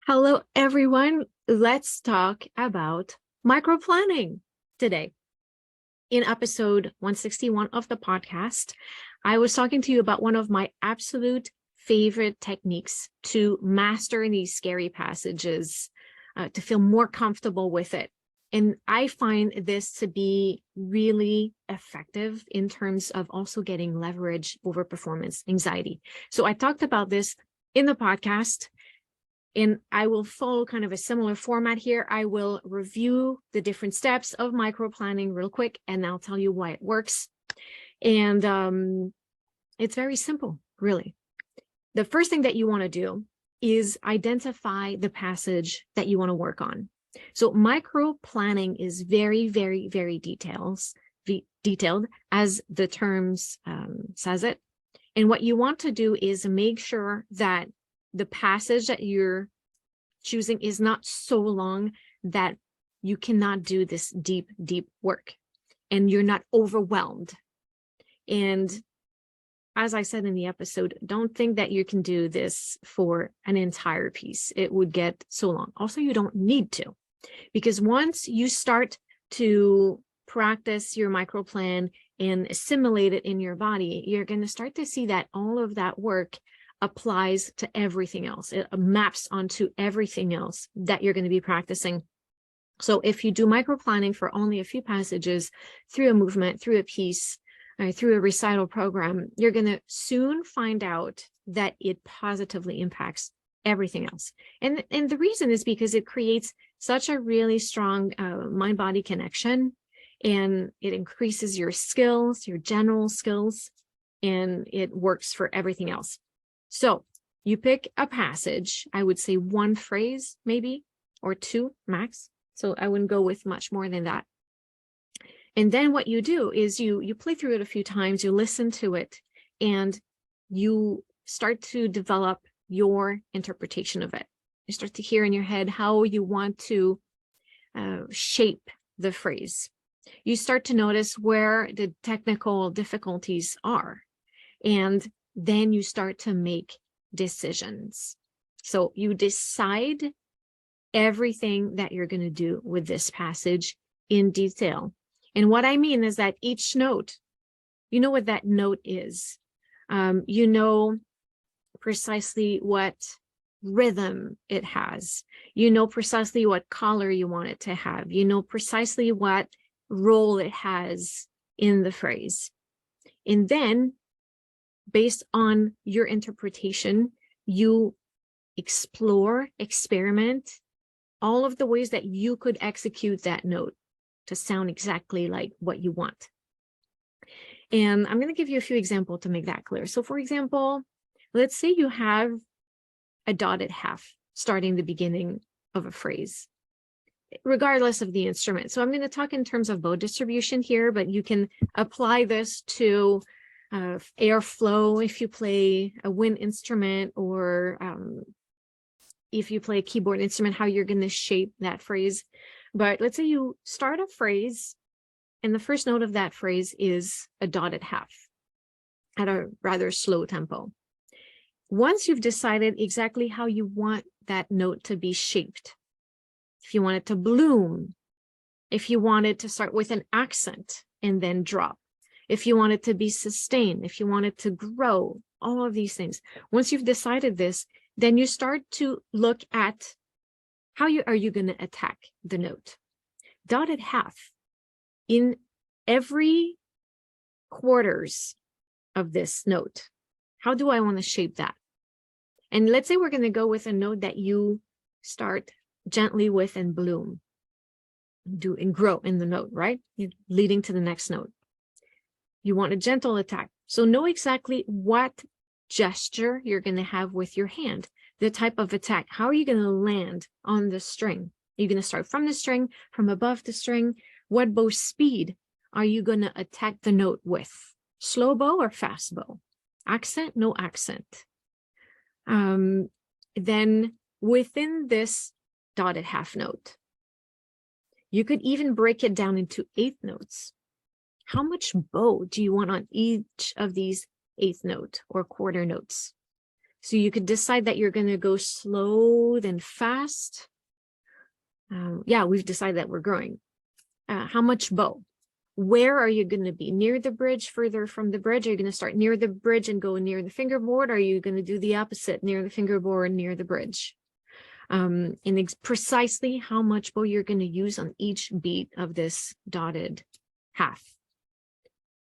Hello, everyone. Let's talk about microplanning today. In episode 161 of the podcast, I was talking to you about one of my absolute favorite techniques to master these scary passages, to feel more comfortable with it. And I find this to be really effective in terms of also getting leverage over performance anxiety. So I talked about this in the podcast. And I will follow kind of a similar format here. I will review the different steps of microplanning real quick, and I'll tell you why it works. And it's very simple, really. The first thing that you want to do is identify the passage that you want to work on. So microplanning is very, very, very detailed, as the terms says it. And what you want to do is make sure that the passage that you're choosing is not so long that you cannot do this deep, deep work and you're not overwhelmed. And as I said in the episode, don't think that you can do this for an entire piece. It would get so long. Also, you don't need to, because once you start to practice your microplan and assimilate it in your body, you're going to start to see that all of that work applies to everything else. It maps onto everything else that you're going to be practicing. So if you do microplanning for only a few passages through a movement, through a piece, through a recital program, you're going to soon find out that it positively impacts everything else. And the reason is because it creates such a really strong mind-body connection, and it increases your skills, your general skills, and it works for everything else. So you pick a passage, I would say one phrase, maybe, or two max. So I wouldn't go with much more than that. And then what you do is you play through it a few times, you listen to it, and you start to develop your interpretation of it. You start to hear in your head how you want to shape the phrase. You start to notice where the technical difficulties are. And then you start to make decisions. So you decide everything that you're going to do with this passage in detail. And what I mean is that each note, you know what that note is. You know precisely what rhythm it has. You know precisely what color you want it to have. You know precisely what role it has in the phrase. And then based on your interpretation, you explore, experiment all of the ways that you could execute that note to sound exactly like what you want. And I'm going to give you a few examples to make that clear. So for example, let's say you have a dotted half starting the beginning of a phrase, regardless of the instrument. So I'm going to talk in terms of bow distribution here, but you can apply this to airflow if you play a wind instrument, or if you play a keyboard instrument, how you're going to shape that phrase. But let's say you start a phrase and the first note of that phrase is a dotted half at a rather slow tempo. Once you've decided exactly how you want that note to be shaped, if you want it to bloom, if you want it to start with an accent and then drop, if you want it to be sustained, if you want it to grow, all of these things. Once you've decided this, then you start to look at how are you going to attack the note. Dotted half in every quarters of this note. How do I want to shape that? And let's say we're going to go with a note that you start gently with and bloom, do and grow in the note, right? Leading to the next note. You want a gentle attack. So know exactly what gesture you're going to have with your hand, the type of attack. How are you going to land on the string? Are you going to start from the string, from above the string? What bow speed are you going to attack the note with? Slow bow or fast bow? Accent, no accent. Then within this dotted half note, you could even break it down into eighth notes. How much bow do you want on each of these eighth note or quarter notes? So you could decide that you're going to go slow, then fast. Yeah, we've decided that we're growing. How much bow? Where are you going to be? Near the bridge, further from the bridge? Are you going to start near the bridge and go near the fingerboard? Or are you going to do the opposite, near the fingerboard, near the bridge? And precisely how much bow you're going to use on each beat of this dotted half.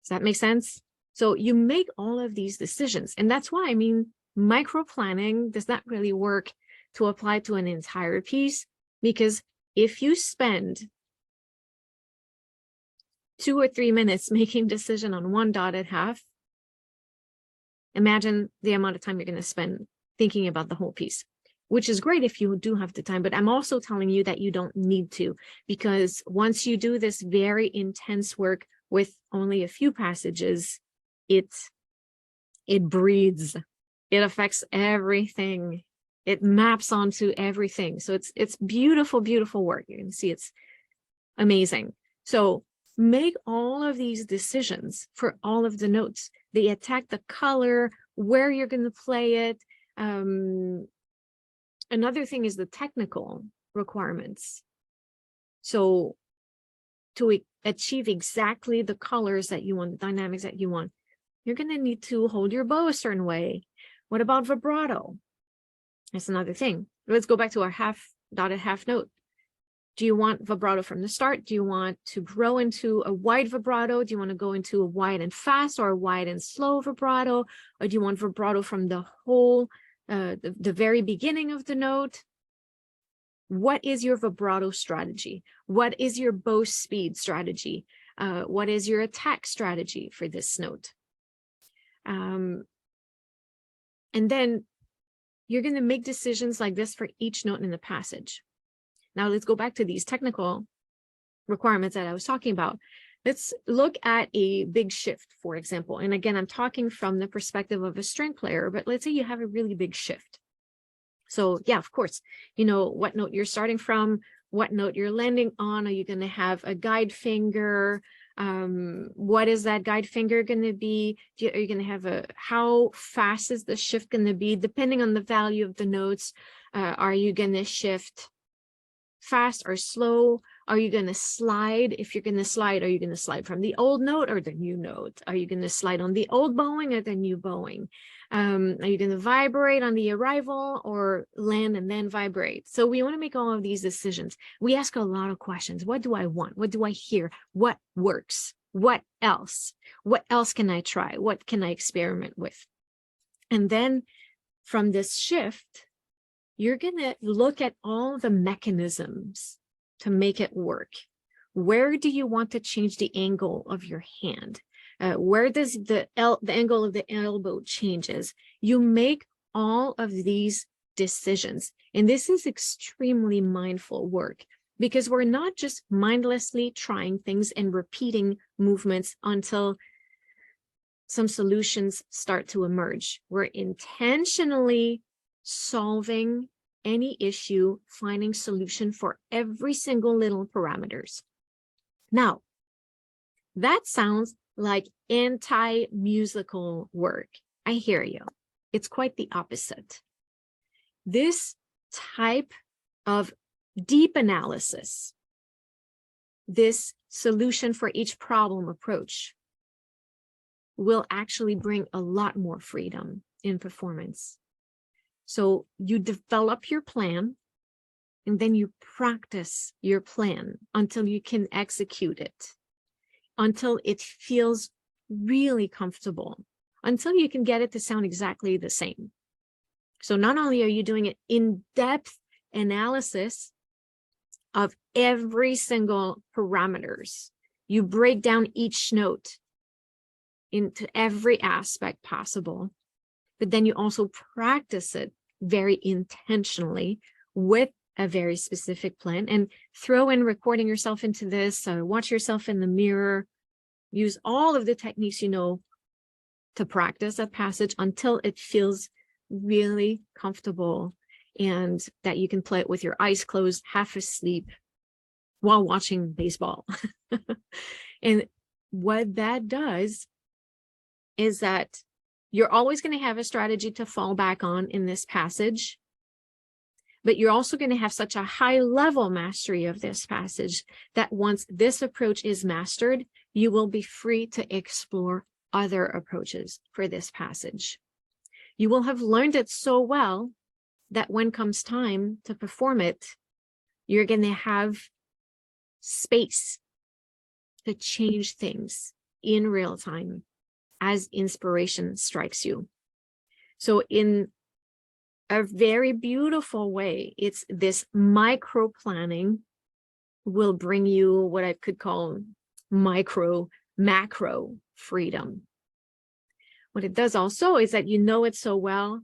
Does that make sense? So you make all of these decisions. And that's why, I mean, micro planning does not really work to apply to an entire piece, because if you spend 2 or 3 minutes making decision on one dotted half, imagine the amount of time you're going to spend thinking about the whole piece, which is great if you do have the time. But I'm also telling you that you don't need to, because once you do this very intense work with only a few passages, it breathes, it affects everything, it maps onto everything. So it's beautiful, beautiful work. You can see it's amazing. So make all of these decisions for all of the notes. They attack the color, where you're going to play it. Another thing is the technical requirements. So to achieve exactly the colors that you want, the dynamics that you want, you're going to need to hold your bow a certain way. What about vibrato? That's another thing. Let's go back to our dotted half note. Do you want vibrato from the start? Do you want to grow into a wide vibrato? Do you want to go into a wide and fast or a wide and slow vibrato? Or do you want vibrato from the whole, the very beginning of the note? What is your vibrato strategy? What is your bow speed strategy? What is your attack strategy for this note? And then you're going to make decisions like this for each note in the passage. Now let's go back to these technical requirements that I was talking about. Let's look at a big shift, for example. And again, I'm talking from the perspective of a string player, but let's say you have a really big shift. So yeah, of course, you know what note you're starting from, what note you're landing on. Are you going to have a guide finger? What is that guide finger going to be? Are you going to have how fast is the shift going to be? Depending on the value of the notes, are you going to shift fast or slow? Are you going to slide? If you're going to slide, are you going to slide from the old note or the new note? Are you going to slide on the old bowing or the new bowing? Are you going to vibrate on the arrival or land and then vibrate? So we want to make all of these decisions. We ask a lot of questions. What do I want? What do I hear? What works? What else? What else can I try? What can I experiment with? And then from this shift, you're going to look at all the mechanisms to make it work. Where do you want to change the angle of your hand? Where does the angle of the elbow changes? You make all of these decisions. And this is extremely mindful work, because we're not just mindlessly trying things and repeating movements until some solutions start to emerge. We're intentionally solving any issue, finding solution for every single little parameters. Now, that sounds like anti-musical work. I hear you. It's quite the opposite. This type of deep analysis, this solution for each problem approach, will actually bring a lot more freedom in performance. So you develop your plan, and then you practice your plan until you can execute it, until it feels really comfortable, until you can get it to sound exactly the same. So not only are you doing an in-depth analysis of every single parameters, you break down each note into every aspect possible, but then you also practice it very intentionally with a very specific plan, and throw in recording yourself into this, watch yourself in the mirror, use all of the techniques you know to practice that passage until it feels really comfortable and that you can play it with your eyes closed, half asleep, while watching baseball. And what that does is that You're always going to have a strategy to fall back on in this passage, but you're also going to have such a high level mastery of this passage that once this approach is mastered, you will be free to explore other approaches for this passage. You will have learned it so well that when comes time to perform it, you're going to have space to change things in real time as inspiration strikes you. So in a very beautiful way, it's this micro planning will bring you what I could call macro freedom. What it does also is that you know it so well,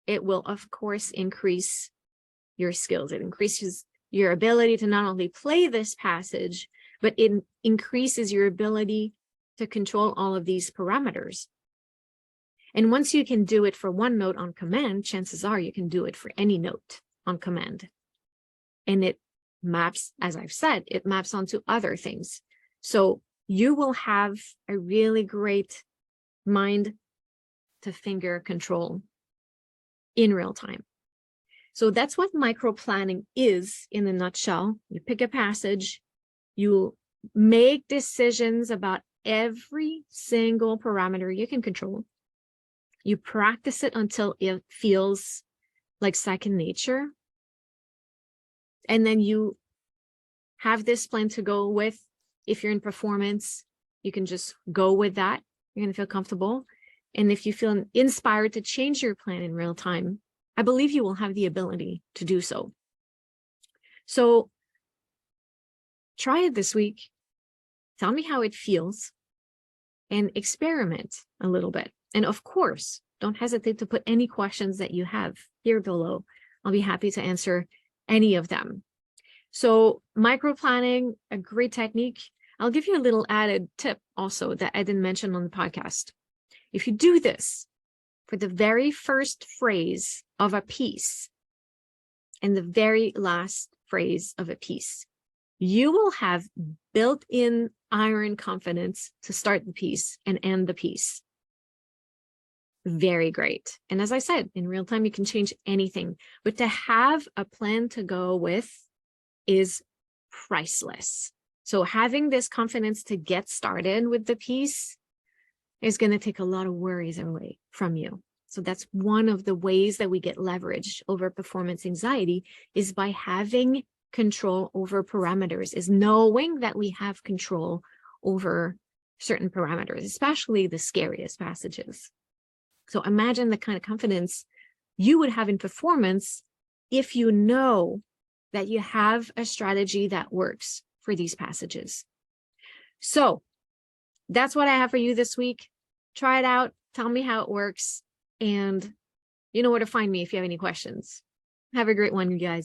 it will of course increase your skills. It increases your ability to not only play this passage, but it increases your ability to control all of these parameters. And once you can do it for one note on command, chances are you can do it for any note on command. And it maps, as I've said, it maps onto other things. So you will have a really great mind to finger control in real time. So that's what micro planning is in a nutshell. You pick a passage, you make decisions about every single parameter you can control. You practice it until it feels like second nature. And then you have this plan to go with. If you're in performance, you can just go with that. You're going to feel comfortable. And if you feel inspired to change your plan in real time, I believe you will have the ability to do so. So try it this week. Tell me how it feels and experiment a little bit. And of course, don't hesitate to put any questions that you have here below. I'll be happy to answer any of them. So micro planning, a great technique. I'll give you a little added tip also that I didn't mention on the podcast. If you do this for the very first phrase of a piece and the very last phrase of a piece, you will have built-in iron confidence to start the piece and end the piece. Very great. And as I said, in real time, you can change anything, but to have a plan to go with is priceless. So having this confidence to get started with the piece is going to take a lot of worries away from you. So that's one of the ways that we get leverage over performance anxiety, is by having control over parameters, is knowing that we have control over certain parameters, especially the scariest passages. So imagine the kind of confidence you would have in performance if you know that you have a strategy that works for these passages. So that's what I have for you this week. Try it out. Tell me how it works. And you know where to find me if you have any questions. Have a great one, you guys.